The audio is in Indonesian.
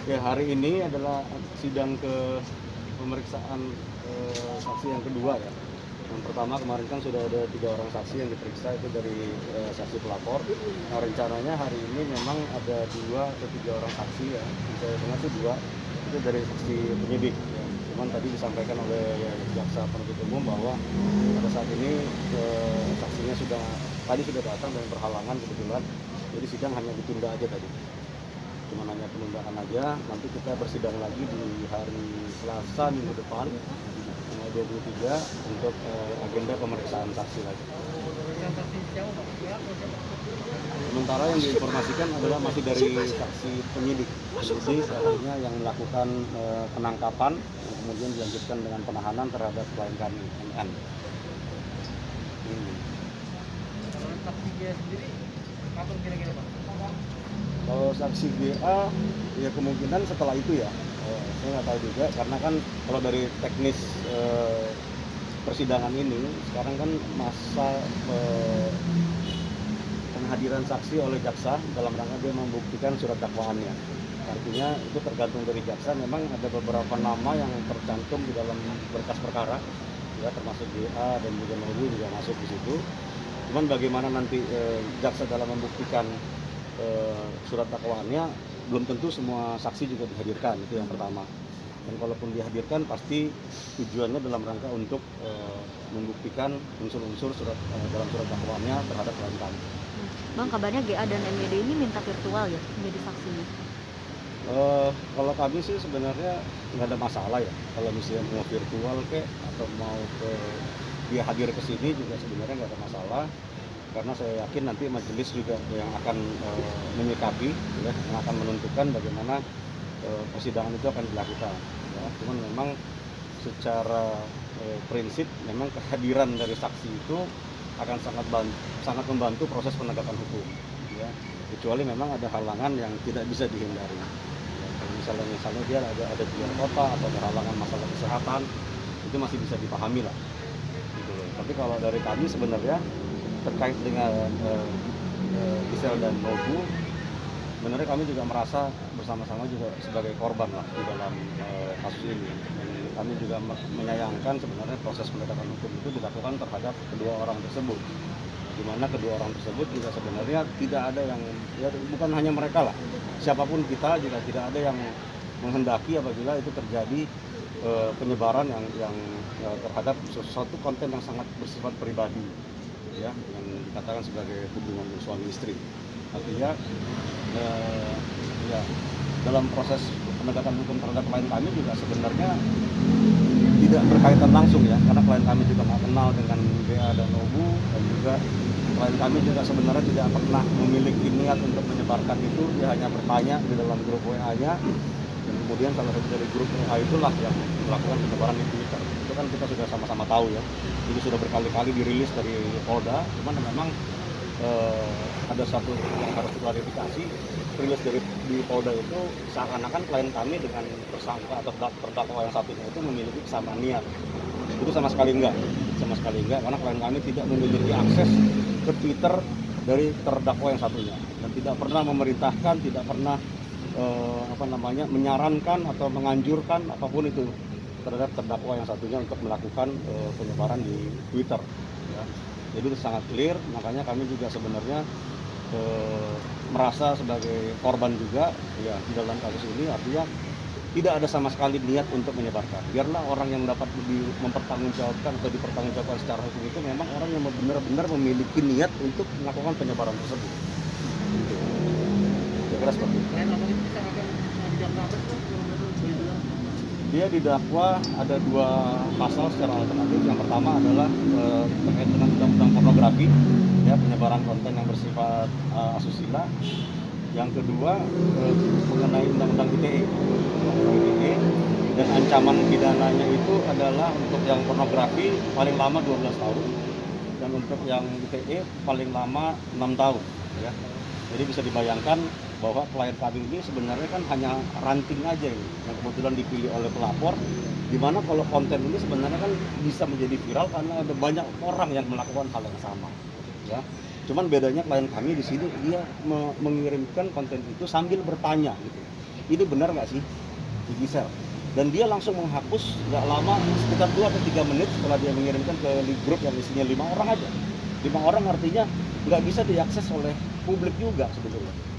Ya, hari ini adalah sidang ke pemeriksaan saksi yang kedua ya. Yang pertama kemarin kan sudah ada 3 orang saksi yang diperiksa itu dari saksi pelapor. Nah, rencananya hari ini memang ada 2 atau 3 orang saksi ya. Saya dengar sih 2 itu dari saksi penyidik. Ya. Cuman tadi disampaikan oleh jaksa penuntut umum bahwa pada saat ini saksinya tadi sudah datang dan berhalangan kebetulan. Jadi sidang hanya ditunda aja tadi. Cuma hanya penundaan aja, nanti kita bersidang lagi di hari Selasa minggu depan tanggal 23 untuk agenda pemeriksaan saksi lagi. Sementara yang diinformasikan adalah masih dari saksi penyidik artinya yang melakukan penangkapan kemudian dilanjutkan dengan penahanan terhadap klien kami NN. Kalau saksi dia sendiri kapan kira-kira Pak? Kalau saksi GA ya kemungkinan setelah itu ya, saya nggak tahu juga karena kan kalau dari teknis persidangan ini sekarang kan masa penghadiran saksi oleh jaksa dalam rangka dia membuktikan surat dakwaannya. Artinya itu tergantung dari jaksa, memang ada beberapa nama yang tercantum di dalam berkas perkara ya, termasuk GA dan juga Nobu juga masuk di situ. Cuman bagaimana nanti jaksa dalam membuktikan surat dakwaannya belum tentu semua saksi juga dihadirkan, itu yang pertama. Dan kalaupun dihadirkan pasti tujuannya dalam rangka untuk membuktikan unsur-unsur dalam surat dakwaannya terhadap klien kami. Bang, kabarnya GA dan NWD ini minta virtual ya menjadi saksinya? Kalau kami sih sebenarnya nggak ada masalah ya. Kalau misalnya mau virtual atau mau dia hadir ke sini juga sebenarnya nggak ada masalah. Karena saya yakin nanti majelis juga yang akan menyikapi, ya, yang akan menentukan bagaimana persidangan itu akan dilakukan. Ya. Cuman memang secara prinsip memang kehadiran dari saksi itu akan sangat membantu proses penegakan hukum. Ya. Kecuali memang ada halangan yang tidak bisa dihindari. Ya, kalau misalnya dia ada di luar kota atau ada halangan masalah kesehatan, itu masih bisa dipahami lah. Gitu. Tapi kalau dari kami sebenarnya terkait dengan Gisel dan Nobu, sebenarnya kami juga merasa bersama-sama juga sebagai korban lah di dalam kasus ini. Dan kami juga menyayangkan sebenarnya proses penegakan hukum itu dilakukan terhadap kedua orang tersebut, di mana kedua orang tersebut juga sebenarnya tidak ada yang, ya bukan hanya mereka lah, siapapun kita juga tidak ada yang menghendaki apabila itu terjadi penyebaran yang terhadap sesuatu konten yang sangat bersifat pribadi, ya, yang dikatakan sebagai hubungan suami istri. Artinya ya dalam proses penegakan hukum terhadap klien kami juga sebenarnya tidak berkaitan langsung ya, karena klien kami juga nggak kenal dengan GA dan Nobu, dan juga klien kami juga sebenarnya tidak pernah memiliki niat untuk menyebarkan itu. Dia hanya bertanya di dalam grup WA-nya, dan kemudian salah satu dari grup WA itulah yang melakukan penyebaran di Twitter. Itu kan kita sudah sama-sama tahu ya, itu sudah berkali-kali dirilis dari Polda. Cuman memang ada satu yang harus diklarifikasi, rilis di Polda itu seakan-akan klien kami dengan tersangka atau terdakwa yang satunya itu memiliki kesamaan niat. Itu sama sekali enggak, karena klien kami tidak memiliki akses ke Twitter dari terdakwa yang satunya, dan tidak pernah memerintahkan, tidak pernah menyarankan atau menganjurkan apapun itu terhadap terdakwa yang satunya untuk melakukan penyebaran di Twitter. Ya. Jadi itu sangat clear, makanya kami juga sebenarnya merasa sebagai korban juga ya di dalam kasus ini. Artinya tidak ada sama sekali niat untuk menyebarkan. Biarlah orang yang dapat mempertanggungjawabkan atau dipertanggungjawabkan secara hukum itu memang orang yang benar-benar memiliki niat untuk melakukan penyebaran tersebut. Kira-kira seperti itu. Dia didakwa ada 2 pasal secara alternatif. Yang pertama adalah terkait dengan undang-undang pornografi, ya, penyebaran konten yang bersifat asusila. Yang kedua mengenai undang-undang ITE, dan ancaman pidananya itu adalah untuk yang pornografi paling lama 12 tahun dan untuk yang ITE paling lama 6 tahun. Ya. Jadi bisa dibayangkan bahwa klien kami ini sebenarnya kan hanya ranting aja ini yang kebetulan dipilih oleh pelapor, dimana kalau konten ini sebenarnya kan bisa menjadi viral karena ada banyak orang yang melakukan hal yang sama, ya. Cuman bedanya klien kami di sini dia mengirimkan konten itu sambil bertanya gitu. ini benar nggak sih di Gisel, dan dia langsung menghapus nggak lama, sekitar 2 atau 3 menit setelah dia mengirimkan ke grup yang isinya 5 orang aja. 5 orang artinya nggak bisa diakses oleh publik juga sebetulnya.